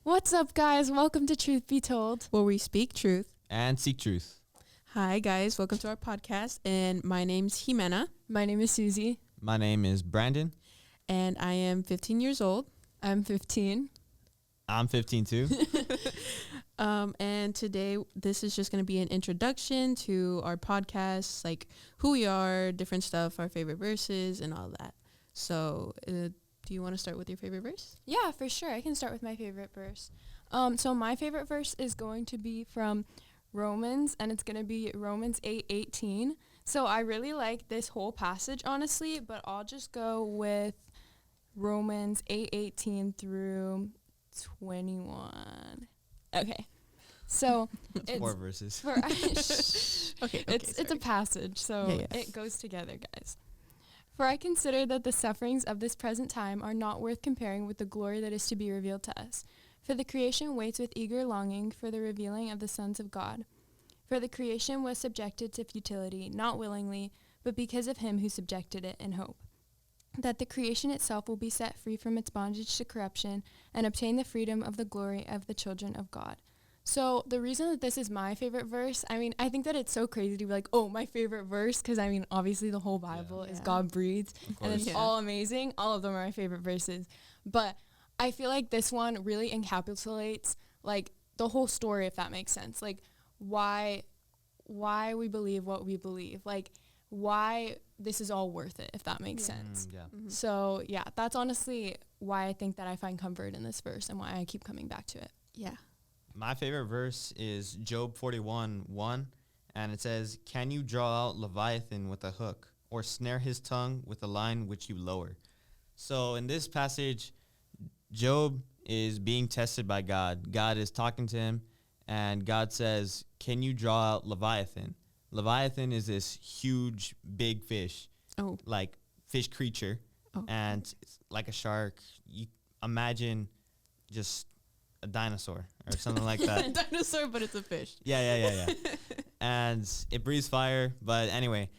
What's up, guys? Welcome to Truth Be Told, where we speak truth and seek truth. Hi, guys. Welcome to our podcast. And my name's Jimena. My name is Susie. My name is Brandon. And I am 15 years old. I'm 15. I'm 15 too. And today, this is just going to be an introduction to our podcast, like who we are, different stuff, our favorite verses, and all that. So, do you want to start with your favorite verse? Yeah, for sure. I can start with my favorite verse. So my favorite verse is going to be from Romans, and it's going to be Romans 8:18. So I really like this whole passage, honestly, but I'll just go with Romans 8:18 through 21. Okay. So it's 4 verses. Okay, it's a passage, so it goes together, guys. For I consider that the sufferings of this present time are not worth comparing with the glory that is to be revealed to us. For the creation waits with eager longing for the revealing of the sons of God. For the creation was subjected to futility, not willingly, but because of him who subjected it in hope, that the creation itself will be set free from its bondage to corruption and obtain the freedom of the glory of the children of God. So the reason that this is my favorite verse, I think that it's so crazy to be like, oh, my favorite verse, because obviously the whole Bible is God-breathed, and it's all amazing. All of them are my favorite verses. But I feel like this one really encapsulates, like, the whole story, if that makes sense. Like, why we believe what we believe. Like, why this is all worth it, if that makes sense. So, yeah, that's honestly why I think that I find comfort in this verse and why I keep coming back to it. Yeah. My favorite verse is Job 41:1, and it says, "Can you draw out Leviathan with a hook, or snare his tongue with a line which you lower?" So in this passage, Job is being tested by God. God is talking to him, and God says, "Can you draw out Leviathan?" Leviathan is this huge, big fish, like fish creature, and it's like a shark. You imagine just a dinosaur or something like that. A dinosaur, but it's a fish. Yeah. And it breathes fire. But anyway,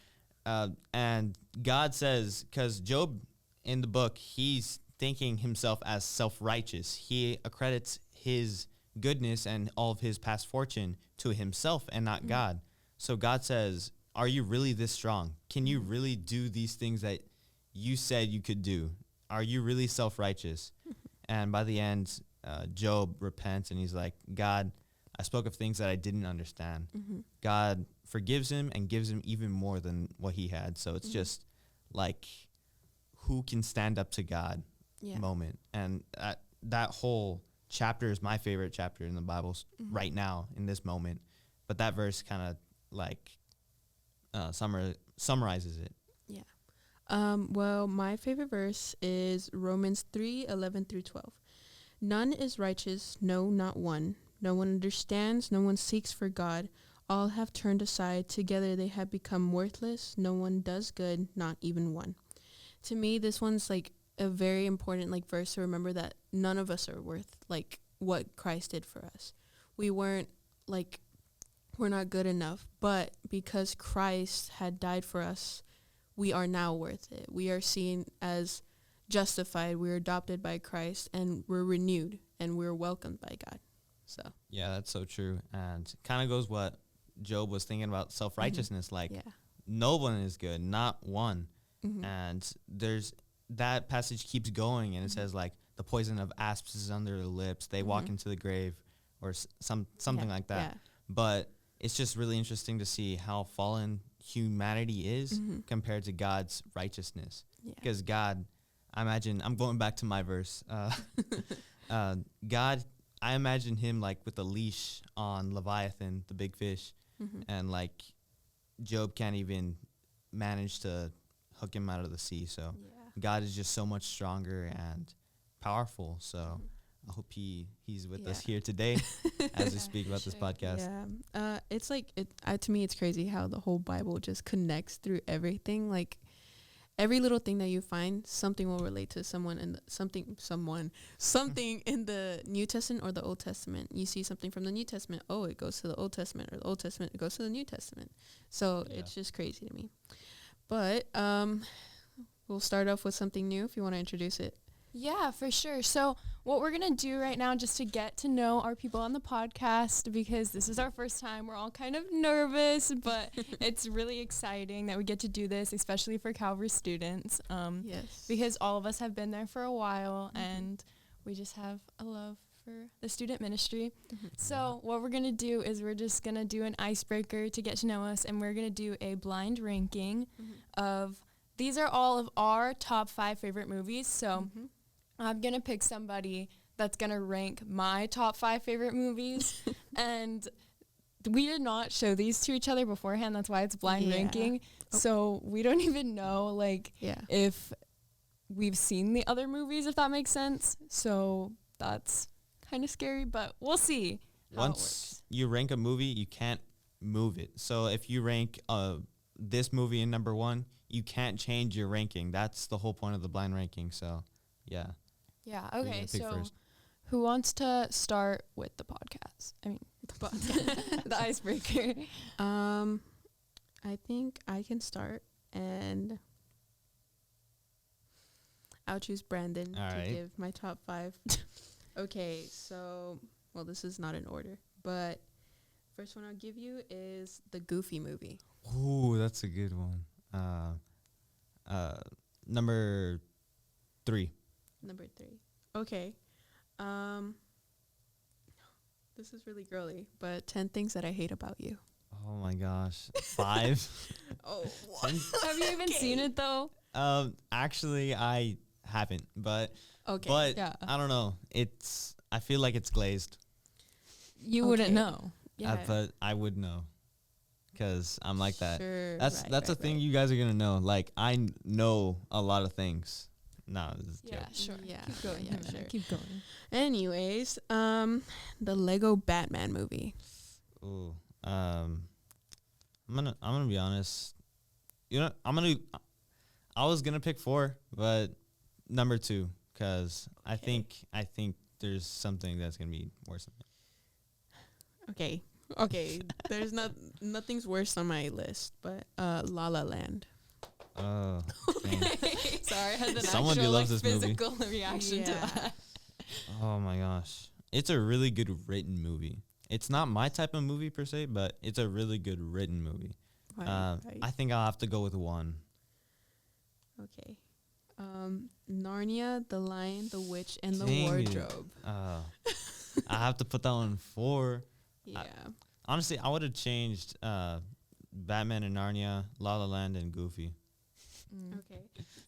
and God says, because Job in the book, he's thinking himself as self-righteous. He accredits his goodness and all of his past fortune to himself and not God. So God says, are you really this strong? Can you really do these things that you said you could do? Are you really self-righteous? And by the end, Job repents and he's like, God, I spoke of things that I didn't understand. God forgives him and gives him even more than what he had. So it's just like, who can stand up to God moment. And that whole chapter is my favorite chapter in the Bible right now in this moment. But that verse kind of like summarizes it. Yeah. Well, my favorite verse is Romans 3:11 through 12. None is righteous, no, not one. No one understands, no one seeks for God. All have turned aside, together they have become worthless. No one does good, not even one. To me, this one's like a very important like verse to remember that none of us are worth like what Christ did for us. We're not good enough, but because Christ had died for us, we are now worth it. We are seen as justified, we're adopted by Christ, and we're renewed, and we're welcomed by God. So yeah, that's so true. And kind of goes what Job was thinking about self-righteousness. No one is good, not one. And there's that passage keeps going, and it says like the poison of asps is under their lips, they walk into the grave, or something like that. But it's just really interesting to see how fallen humanity is compared to God's righteousness. Because God, I imagine, I'm going back to my verse. God, I imagine him like with a leash on Leviathan, the big fish, and like Job can't even manage to hook him out of the sea. So God is just so much stronger and powerful. So I hope he's with us here today as we speak about this podcast. Yeah, it's like to me, it's crazy how the whole Bible just connects through everything. Like every little thing that you find, something will relate to someone in something in the New Testament or the Old Testament. You see something from the New Testament, oh, it goes to the Old Testament, or the Old Testament, it goes to the New Testament. So it's just crazy to me. But we'll start off with something new if you want to introduce it. Yeah, for sure. So what we're going to do right now, just to get to know our people on the podcast, because this is our first time, we're all kind of nervous, but it's really exciting that we get to do this, especially for Calvary students. Yes. Because all of us have been there for a while, and we just have a love for the student ministry. So what we're going to do is we're just going to do an icebreaker to get to know us, and we're going to do a blind ranking of, these are all of our top 5 favorite movies. So I'm going to pick somebody that's going to rank my top 5 favorite movies. And we did not show these to each other beforehand. That's why it's blind ranking. So we don't even know, like, if we've seen the other movies, if that makes sense. So that's kind of scary, but we'll see. Once you rank a movie, you can't move it. So if you rank this movie in number 1, you can't change your ranking. That's the whole point of the blind ranking. So, yeah. Yeah, okay, so who wants to start with the podcast? I mean, the icebreaker. I think I can start, and I'll choose Brandon to give my top 5. Okay, so, well, this is not in order, but first one I'll give you is the Goofy movie. Ooh, that's a good one. Number 3. Number 3. Okay. This is really girly, but 10 things that I hate about you. Oh my gosh. 5? Oh, what? Have you even seen it though? Actually I haven't, but yeah. I don't know. I feel like it's glazed. You wouldn't know. Yeah. But I would know. Because I'm like that. Sure, That's a thing you guys are gonna know. Like, I know a lot of things. No, this is a joke. Sure. Yeah, Keep going. yeah, sure. Keep going. Anyways, the Lego Batman movie. Ooh. I'm gonna be honest. You know, I was gonna pick 4, but number 2, because I think there's something that's gonna be worse than it. Okay. There's nothing's worse on my list, but La La Land. Oh, Sorry, I had an Someone actual loves this movie. physical reaction to that. Oh my gosh, it's a really good written movie. It's not my type of movie per se, but it's a really good written movie. Right. I think I'll have to go with 1. Okay. Narnia, The Lion, the Witch, and the Dang it. Wardrobe. I have to put that on 4. Yeah. Honestly, I would have changed Batman and Narnia, La La Land, and Goofy. Okay.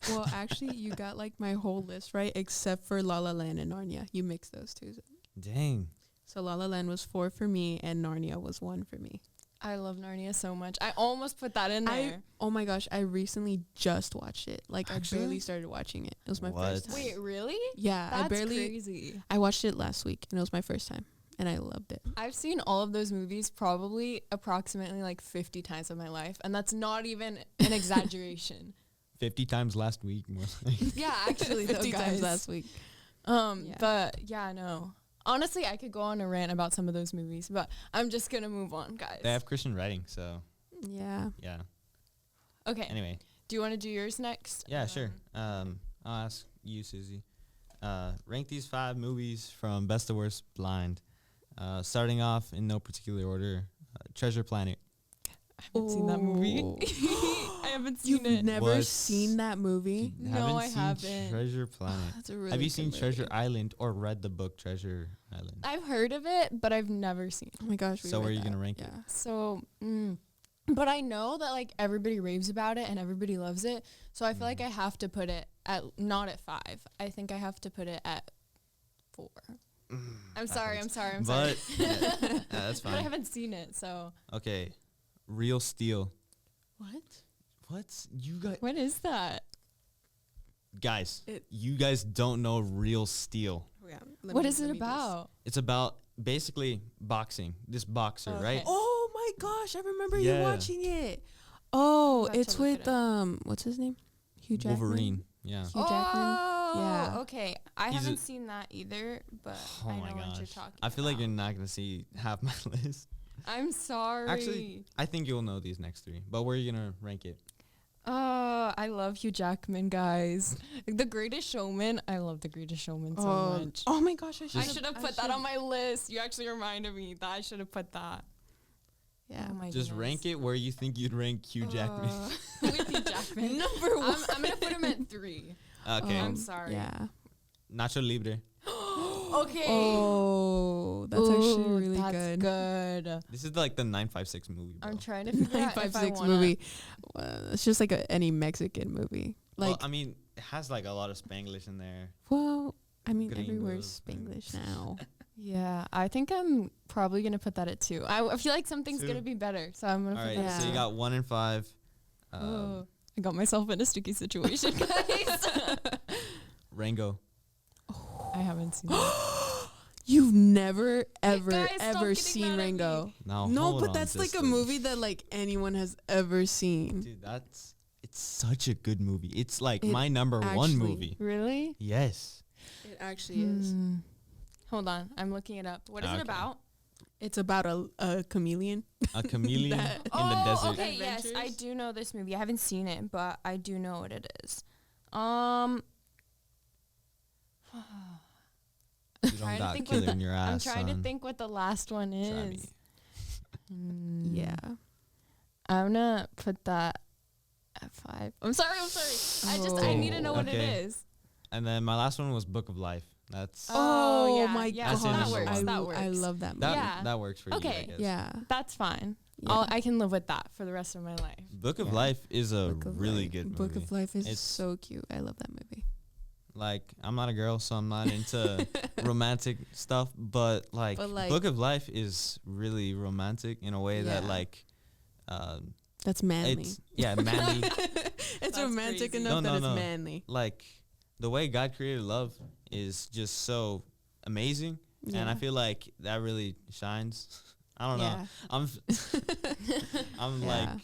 Well, actually, you got like my whole list right, except for La La Land and Narnia. You mixed those two. Dang. So La La Land was 4 for me, and Narnia was 1 for me. I love Narnia so much. I almost put that in there. Oh my gosh, I recently just watched it. Like, Actually? I barely started watching it. It was my What? first time. Wait, really? Yeah, That's I barely. crazy. I watched it last week, and it was my first time, and I loved it. I've seen all of those movies probably approximately like 50 times in my life, and that's not even an exaggeration. 50 times last week. More like. Yeah, actually, though, 50 guys. times last week. Yeah. But yeah, no. Honestly, I could go on a rant about some of those movies, but I'm just gonna move on, guys. They have Christian writing, so Yeah. yeah. Okay. Anyway. Do you want to do yours next? Yeah, sure. I'll ask you, Susie. Rank these 5 movies from best to worst blind. Starting off in no particular order. Treasure Planet. I haven't seen that movie. I haven't seen You've it. never seen that movie? You No, I seen haven't. Treasure Planet. That's a really Have you good seen movie. Treasure Island or read the book Treasure Island? I've heard of it, but I've never seen it. Oh my gosh. So where are you gonna rank it? Yeah. So, but I know that like everybody raves about it and everybody loves it. So I feel like I have to put it at not at 5. I think I have to put it at 4. I'm sorry. But that's But I fine. haven't seen it, so. Okay, Real Steel. What? What? You guys? What is that? Guys, It- you guys don't know Real Steel. Oh, yeah. What is it about? It's about basically boxing. This boxer, Okay. right? Oh my gosh, I remember you Yeah. watching it. Oh, I'll have it's to look with it what's his name? Hugh Jackman. Wolverine. Yeah. Hugh Jackman. Yeah. Okay. I He's haven't a- seen that either, but Oh I know my what you're gosh. talking I feel like about. you're not gonna see half my list. I'm sorry. Actually, I think you'll know these next 3. But where are you gonna rank it? I love Hugh Jackman, guys. The Greatest Showman. I love The Greatest Showman so much. Oh my gosh, I should have put that on my list. You actually reminded me that I should have put that. Yeah. Oh my Just goodness. rank it where you think you'd rank Hugh Jackman. With Hugh Jackman. Number one. I'm gonna put him at 3. Okay. I'm sorry. Yeah. Nacho Libre. Okay. Oh, that's actually really that's good. This is like the 956 movie, bro. I'm trying to figure out if I 956 wanna, movie. It's just like any Mexican movie. Like, Well, I mean, it has like a lot of Spanglish in there. I mean, Gringos everywhere's and- Spanglish now. Yeah, I think I'm probably gonna put that at 2. I feel like something's 2. gonna be better, so I'm gonna All put right, that Yeah. at so you got 1 and 5. 2. Oh, I got myself in a sticky situation, guys. Rango. I haven't seen it. You've never, ever, Guys, stop ever getting seen mad at me. Rango. No, No, hold but on, that's like a sister. movie that like anyone has ever seen. Dude, it's such a good movie. It's like It my number actually- one movie. Really? Yes. It actually is. Hmm. Hold on, I'm looking it up. What is it Okay. about? It's about a chameleon. A chameleon That- in the desert. Okay, yes, I Adventures? do know this movie. I haven't seen it, but I do know what it is. You don't trying to got think killer what in your ass, I'm trying to son. think what the last one Try me. is. Hmm. Yeah. I'm gonna put that at 5. I'm sorry. I need to know what it Okay. is. And then my last one was Book of Life. That's Oh, yeah, my yeah, god. That's your number one. I, That works. I love that movie. that Yeah. that works for you, I Okay. guess. Yeah. That's fine. Yeah. I can live with that for the rest of my life. Book of Yeah. Life is a Book of really Life. good movie. Book of Life is It's- so cute. I love that movie. Like, I'm not a girl, so I'm not into romantic stuff, but like Book of Life is really romantic in a way that Yeah. like That's manly. it's manly. It's That's romantic crazy. enough No, that no, it's no. manly. Like the way God created love is just so amazing, and I Yeah. feel like that really shines. I don't know. Yeah. I'm Yeah.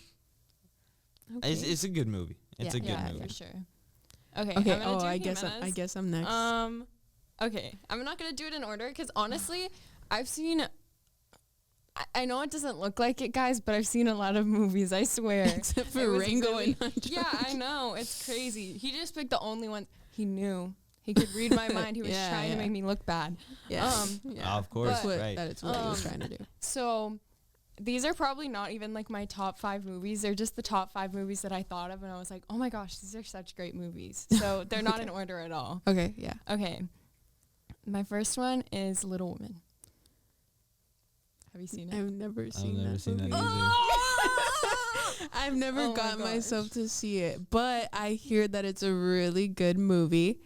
like it's a good movie. It's a good yeah, movie. for sure. Okay. Okay. I'm gonna do I guess Jimenez. I'm next. Okay. I'm not gonna do it in order because honestly, I've seen. I know it doesn't look like it, guys, but I've seen a lot of movies. I swear. Except It for was Rango really- and Andre. Yeah, I know. It's crazy. He just picked the only one he knew. He could read my mind. He was Yeah, trying to yeah. make me look bad. Yeah. Ah, of course, That's what, right. that is what he was Um, trying to do. So these are probably not even like my top 5 movies. They're just the top 5 movies that I thought of, and I was like, oh my gosh, these are such great movies. So they're not in order at all. Okay. Yeah. Okay. My first one is Little Women. Have you seen it? I've never seen never that seen that movie. either. I've never Oh my got gosh. myself to see it, but I hear that it's a really good movie,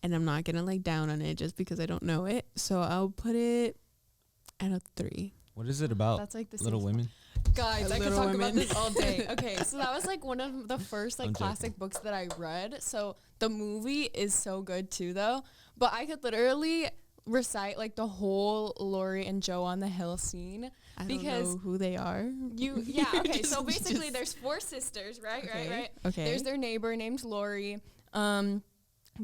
and I'm not gonna like down on it just because I don't know it. So I'll put it at a 3. What is it about? That's like the Little same- Women. Guys, I could Little talk Women. about this all day. Okay, so that was like one of the first like I'm joking. classic books that I read. So the movie is so good too, though. But I could literally recite like the whole Lori and Joe on the hill scene. I don't Because know who they are. Yeah, okay. So Just- basically, just- there's 4 sisters, right? Okay, Right. okay. There's their neighbor named Lori.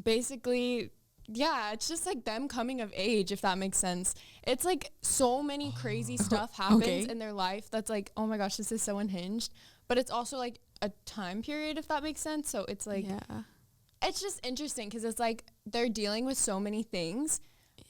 Basically, yeah, it's just like them coming of age, if that makes sense. It's like so many crazy stuff happens Okay. in their life that's like, oh my gosh, this is so unhinged. But it's also like a time period, if that makes sense. So it's like, yeah. it's just interesting because it's like they're dealing with so many things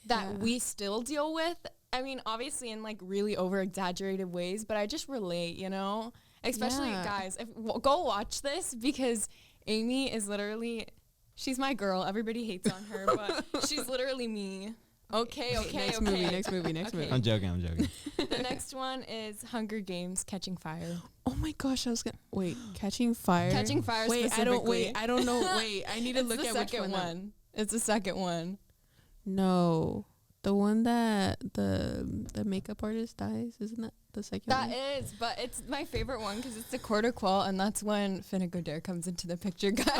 that Yeah. we still deal with. I mean, obviously in like really over exaggerated ways, but I just relate, you know? Especially Yeah. guys, go watch this because Amy is literally, she's my girl. Everybody hates on her, but she's literally me. Okay. Next movie. Next movie. Next Okay. movie. I'm joking. The next one is Hunger Games Catching Fire. Oh my gosh! I was gonna wait. Catching Fire. Catching Fire Wait, I don't. Wait, specifically. I don't know. Wait, I need to It's look the at which second one. one. It's the second one. No, the one that the makeup artist dies. Isn't that the second That one? is, but it's my favorite one because it's the quarter quell, and that's when Finnegan Dare comes into the picture, guys.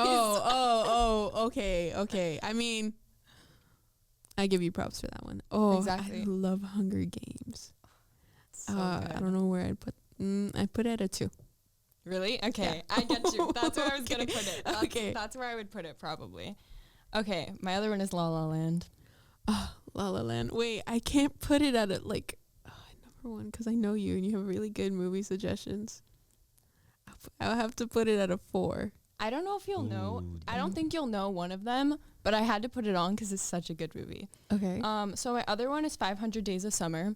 Okay. I mean, I give you props for that one. Oh, Exactly. I love Hunger Games. So I good. don't know where I'd put. I put it at a 2. Really? Okay, Yeah. I get you. That's where I was gonna Okay. put it. That's, Okay. that's where I would put it probably. Okay, my other one is La La Land. La La Land. Wait, I can't put it at a number 1 because I know you and you have really good movie suggestions. I'll have to put it at a 4. I don't know if you'll know. Ooh, I don't think you'll know one of them, but I had to put it on because it's such a good movie. Okay. So my other one is 500 Days of Summer.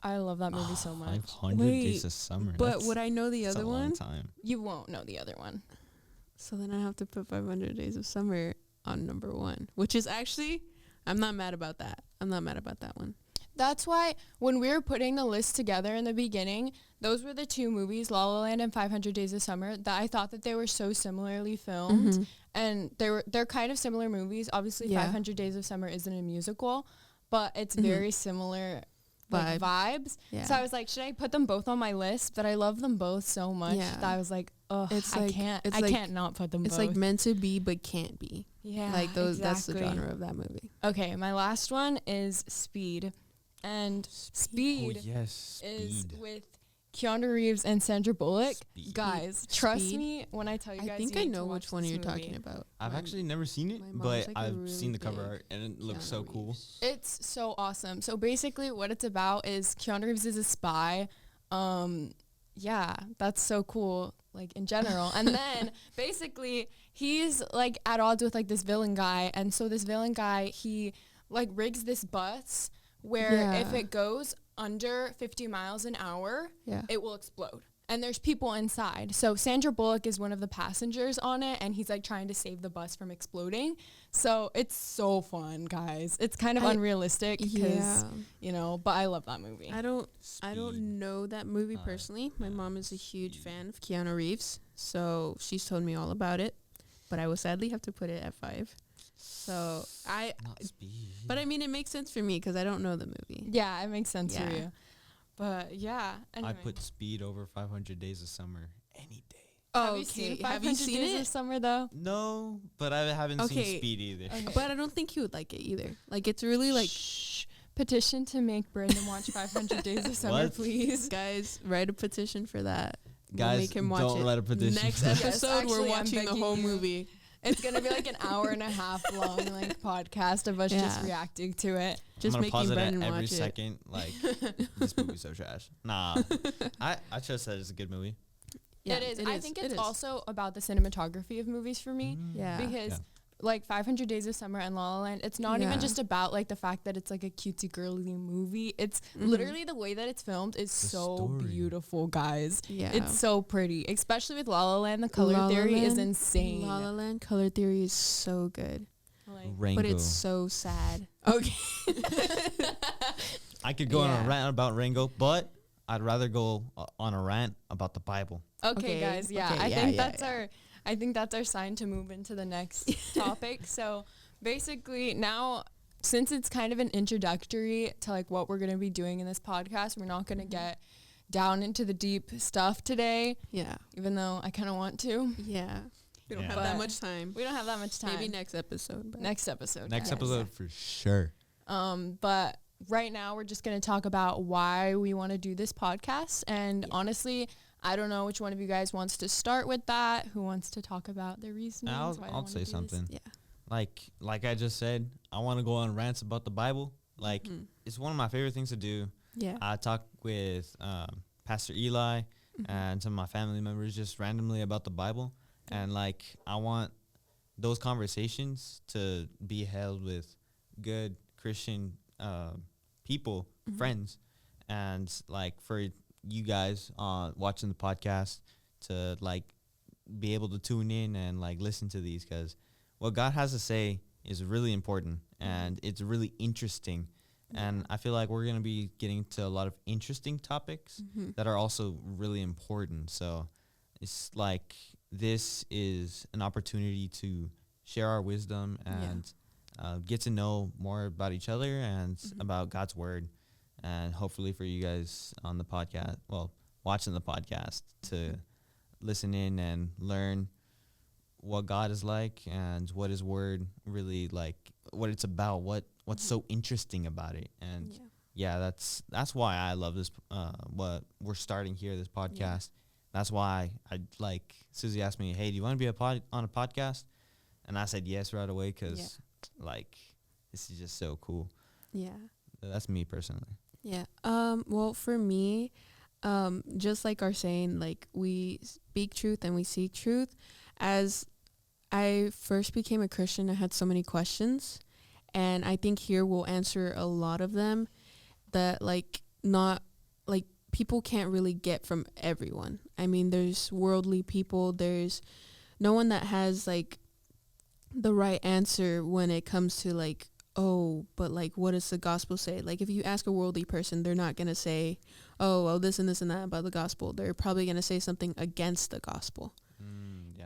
I love that movie so much. 500 Days of Summer. But would I know the That's other a long one? time. You won't know the other one. So then I have to put 500 Days of Summer on number 1, which is actually, I'm not mad about that. I'm not mad about that one. That's why when we were putting the list together in the beginning, those were the two movies, La La Land and 500 Days of Summer, that I thought that they were so similarly filmed. And they're kind of similar movies. Obviously, 500 Days of Summer isn't a musical, but it's very similar like, vibes. Yeah. So I was like, should I put them both on my list? But I love them both so much that I was like, oh, I can't not put them both. It's like meant to be but can't be. Yeah, like those. exactly. That's the genre of that movie. Okay, my last one is Speed. And Speed, yes, is with Keanu Reeves and Sandra Bullock. Speed. Guys, trust me when I tell you guys. I think I know which one you're talking about. I've actually never seen it, but I've seen the cover art and it looks so cool. It's so awesome. So basically what it's about is Keanu Reeves is a spy. Yeah, that's so cool, like in general. And then basically he's like at odds with like this villain guy. And so this villain guy, he like rigs this bus where if it goes under 50 miles an hour, it will explode. And there's people inside. So Sandra Bullock is one of the passengers on it, and he's like trying to save the bus from exploding. So it's so fun, guys. It's kind of unrealistic because, you know, but I love that movie. I don't know that movie personally. My mom is a huge fan of Keanu Reeves, so she's told me all about it. But I will sadly have to put it at 5. So but I mean, it makes sense for me because I don't know the movie. Yeah, it makes sense for you. But yeah, anyway. I put Speed over 500 Days of Summer any day. Oh, have you seen Days of Summer though? No, but I haven't seen Speed either. Okay. But I don't think you would like it either. Like it's really like petition to make Brandon watch 500 Days of Summer, please. Guys, write a petition for that. Guys, we'll make him watch don't it. write a petition. Next episode, we're watching the whole movie. It's going to be like an hour and a half long like podcast of us just reacting to it. Just I'm making pause Brendan it at watch every it. second. Like, this movie's so trash. Nah. I just said it's a good movie. Yeah, it is. I think it's also about the cinematography of movies for me. Because like 500 Days of Summer and La La Land, it's not even just about like the fact that it's like a cutesy girly movie. It's literally the way that it's filmed is so beautiful, guys. Yeah. It's so pretty, especially with La La Land. The color theory is insane. La La Land color theory is so good. Like, but it's so sad. Okay. I could go on a rant about Rango, but I'd rather go on a rant about the Bible. Okay, guys. Yeah, I think that's our. I think that's our sign to move into the next topic. So basically now, since it's kind of an introductory to like what we're going to be doing in this podcast, we're not going to get down into the deep stuff today. Yeah. Even though I kind of want to. Yeah. We don't have that much time. We don't have that much time. Maybe next episode. Next episode. Next episode for sure. But right now we're just going to talk about why we want to do this podcast. And honestly, I don't know which one of you guys wants to start with that. Who wants to talk about the reasons? I'll say something. Yeah. Like I just said, I want to go on rants about the Bible. Like it's one of my favorite things to do. Yeah. I talk with Pastor Eli and some of my family members just randomly about the Bible. And like I want those conversations to be held with good Christian people, friends, and like for you guys watching the podcast to like be able to tune in and like listen to these, because what God has to say is really important and it's really interesting. And I feel like we're going to be getting to a lot of interesting topics that are also really important. So it's like this is an opportunity to share our wisdom and get to know more about each other and about God's word. And hopefully for you guys on the podcast, well, watching the podcast, to listen in and learn what God is like and what his word really like, what it's about, what's so interesting about it. And that's why I love this, what we're starting here, this podcast. That's why I like, Susie asked me, hey, do you want to be on a podcast? And I said yes right away because like, this is just so cool. Yeah. That's me personally. Yeah. Well, for me, just like our saying, like we speak truth and we seek truth. As I first became a Christian, I had so many questions, and I think here we'll answer a lot of them that like not like people can't really get from everyone. I mean, there's worldly people, there's no one that has like the right answer when it comes to like, oh, but like what does the gospel say? Like if you ask a worldly person, they're not going to say, oh, well, this and this and that about the gospel. They're probably going to say something against the gospel.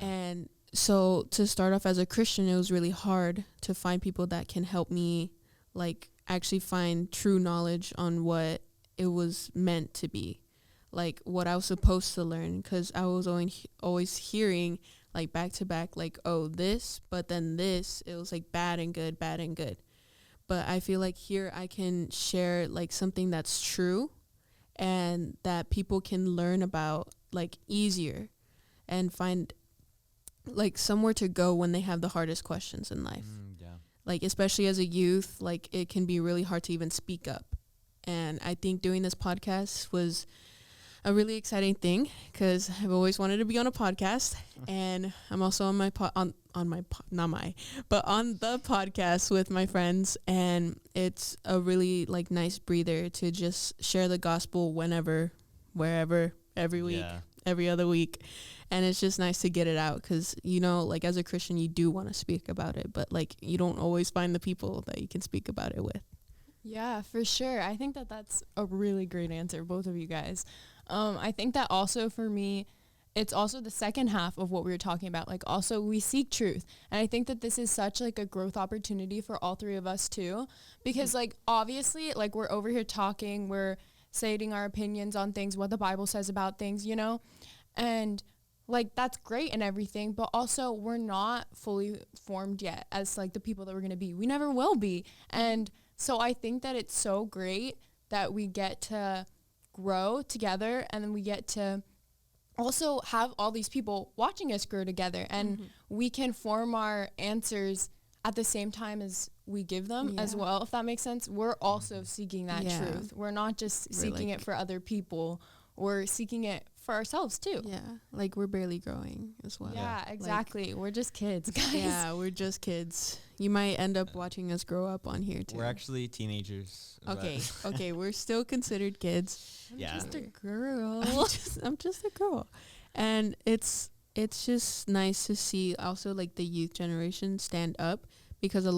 And so to start off as a Christian, it was really hard to find people that can help me like actually find true knowledge on what it was meant to be, like what I was supposed to learn, because I was always hearing like back to back, like, oh, this, but then this, it was like bad and good, bad and good. But I feel like here I can share like something that's true and that people can learn about like easier and find like somewhere to go when they have the hardest questions in life. Like especially as a youth, like it can be really hard to even speak up. And I think doing this podcast was a really exciting thing because I've always wanted to be on a podcast, and I'm also on the podcast with my friends, and it's a really like nice breather to just share the gospel whenever, wherever, every week, every other week. And it's just nice to get it out because, you know, like as a Christian, you do want to speak about it, but like you don't always find the people that you can speak about it with. Yeah, for sure. I think that that's a really great answer, both of you guys. I think that also for me, it's also the second half of what we were talking about. Like also we seek truth. And I think that this is such like a growth opportunity for all three of us too, because like obviously like we're over here talking, we're stating our opinions on things, what the Bible says about things, you know, and like that's great and everything, but also we're not fully formed yet as like the people that we're going to be. We never will be. And so I think that it's so great that we get to grow together, and then we get to also have all these people watching us grow together, and we can form our answers at the same time as we give them as well, if that makes sense. We're also seeking that truth. We're not just seeking it for other people. We're seeking it for ourselves too. Yeah, like we're barely growing as well. Yeah, exactly. Like, we're just kids, guys. Yeah, we're just kids. You might end up watching us grow up on here too. We're actually teenagers. Okay, we're still considered kids. I'm just a girl. I'm just a girl. And it's just nice to see also like the youth generation stand up, because there's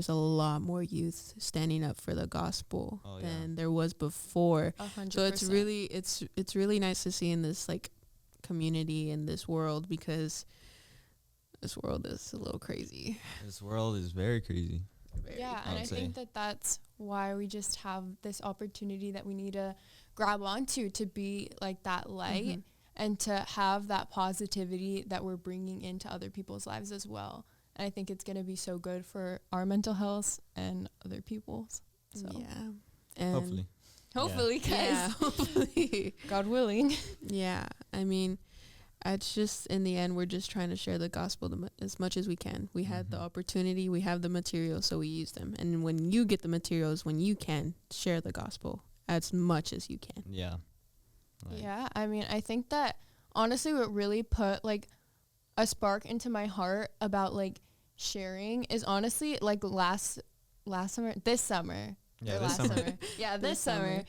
a lot more youth standing up for the gospel than there was before. 100%. So it's really nice to see in this like community in this world, because this world is a little crazy. This world is very crazy. Yeah, and I think that that's why we just have this opportunity that we need to grab onto, to be like that light and to have that positivity that we're bringing into other people's lives as well. And I think it's going to be so good for our mental health and other people's. So yeah. And hopefully, guys. Yeah, hopefully. God willing. Yeah. I mean, it's just, in the end, we're just trying to share the gospel as much as we can. We had the opportunity, we have the materials, so we use them. And when you get the materials, when you can, share the gospel as much as you can. Yeah. Right. Yeah. I mean, I think that honestly what really put like a spark into my heart about like sharing is honestly like this summer. Yeah, this summer. Yeah, this summer.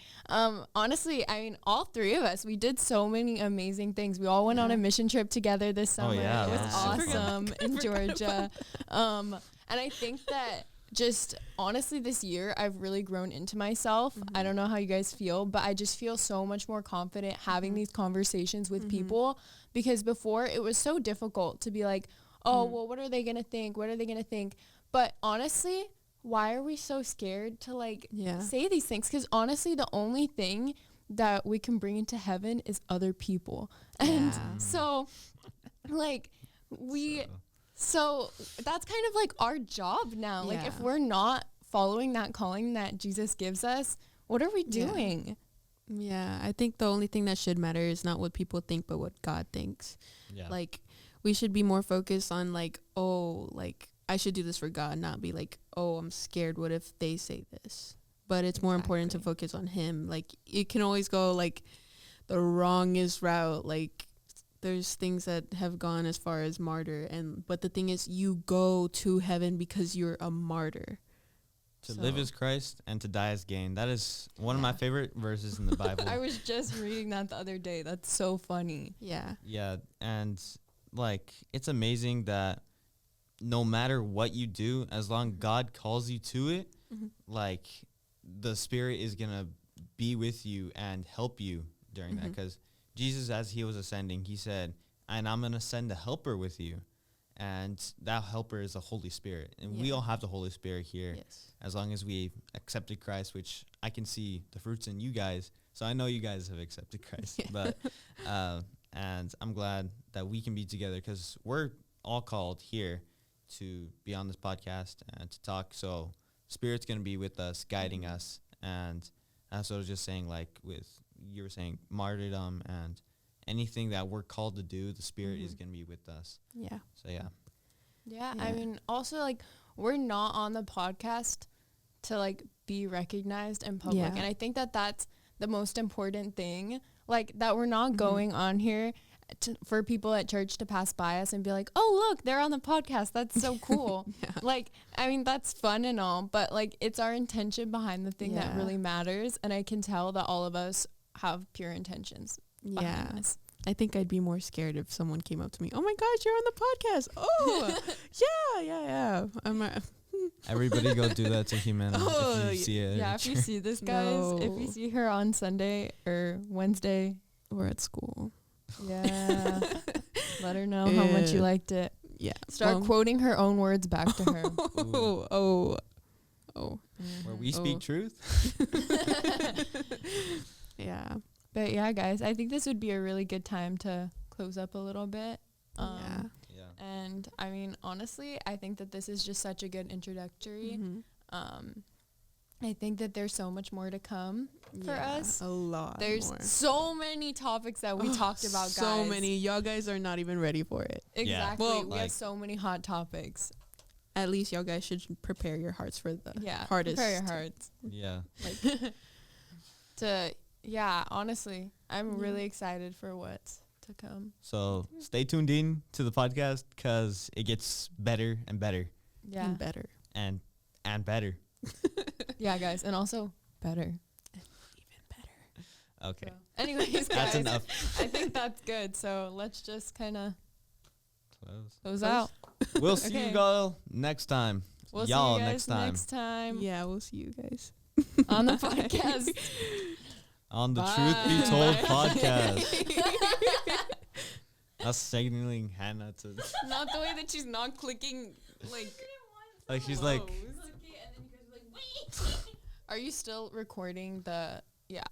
Honestly, I mean, all three of us, we did so many amazing things. We all went on a mission trip together this summer. It was awesome in Georgia. And I think that just honestly this year, I've really grown into myself. I don't know how you guys feel, but I just feel so much more confident having these conversations with people, because before it was so difficult to be like, oh, well, what are they going to think? What are they going to think? But honestly, why are we so scared to like say these things? Because honestly, the only thing that we can bring into heaven is other people. And so like so that's kind of like our job now. Like if we're not following that calling that Jesus gives us, what are we doing? Yeah, I think the only thing that should matter is not what people think, but what God thinks. Yeah. Like we should be more focused on like, oh, like I should do this for God, not be like, oh, I'm scared. What if they say this? But it's more important to focus on him. Like it can always go like the wrongest route. Like, there's things that have gone as far as martyr, but the thing is, you go to heaven because you're a martyr. To live as Christ and to die as gain. That is one of Yeah. my favorite verses in the Bible. I was just reading that the other day. That's so funny. Yeah. Yeah, and like it's amazing that no matter what you do, as long God calls you to it, like the Spirit is gonna be with you and help you during that. Because Jesus, as he was ascending, he said, "And I'm gonna send a helper with you," and that helper is the Holy Spirit, and we Yeah. all have the Holy Spirit here. Yes. As long as we accepted Christ, which I can see the fruits in you guys. So I know you guys have accepted Christ. But and I'm glad that we can be together because we're all called here to be on this podcast and to talk. So Spirit's going to be with us, guiding us. And that's what I was just saying, like with you were saying martyrdom and anything that we're called to do, the Spirit is going to be with us. Yeah. So yeah. Yeah, Yeah. I mean, also, like, we're not on the podcast to, like, be recognized in public. Yeah. And I think that that's the most important thing, like, that we're not going on here for people at church to pass by us and be like, oh, look, they're on the podcast. That's so cool. Like, I mean, that's fun and all, but, like, it's our intention behind the thing that Yeah. really matters. And I can tell that all of us have pure intentions behind this. I think I'd be more scared if someone came up to me. Oh my gosh, you're on the podcast. Oh, yeah. Everybody go do that to Humana Oh, if you see it. Yeah, if you see this, guys, if you No. see her on Sunday or Wednesday, We're at school. yeah, let her know how much you Yeah. liked it. Yeah. Start quoting her own words back to her. Oh. where we speak Oh. truth. Yeah. But yeah, guys, I think this would be a really good time to close up a little bit. Yeah. Yeah. And I mean, honestly, I think that this is just such a good introductory. I think that there's so much more to come for us. A lot. There's more. so many topics that we talked about, guys. So many. Y'all guys are not even ready for it. Exactly. Well, we like- have so many hot topics. At least y'all guys should prepare your hearts for the Yeah. hardest. Prepare your hearts. Yeah. Honestly, I'm Yeah. really excited for what's to come. So stay tuned in to the podcast because it gets better and better Yeah. And better. and better. Yeah, guys. And also better. Even better. Okay. So, anyways, guys. That's enough. I think that's good. So let's just kind of Close. close out. We'll see Okay. you all next time. We'll Y'all see you guys next time next time Yeah, we'll see you guys. on the podcast. on the Truth Be Told Bye. podcast. Us signaling Hannah to Not the way that she's not clicking, like she's like Are you still recording the? Yeah.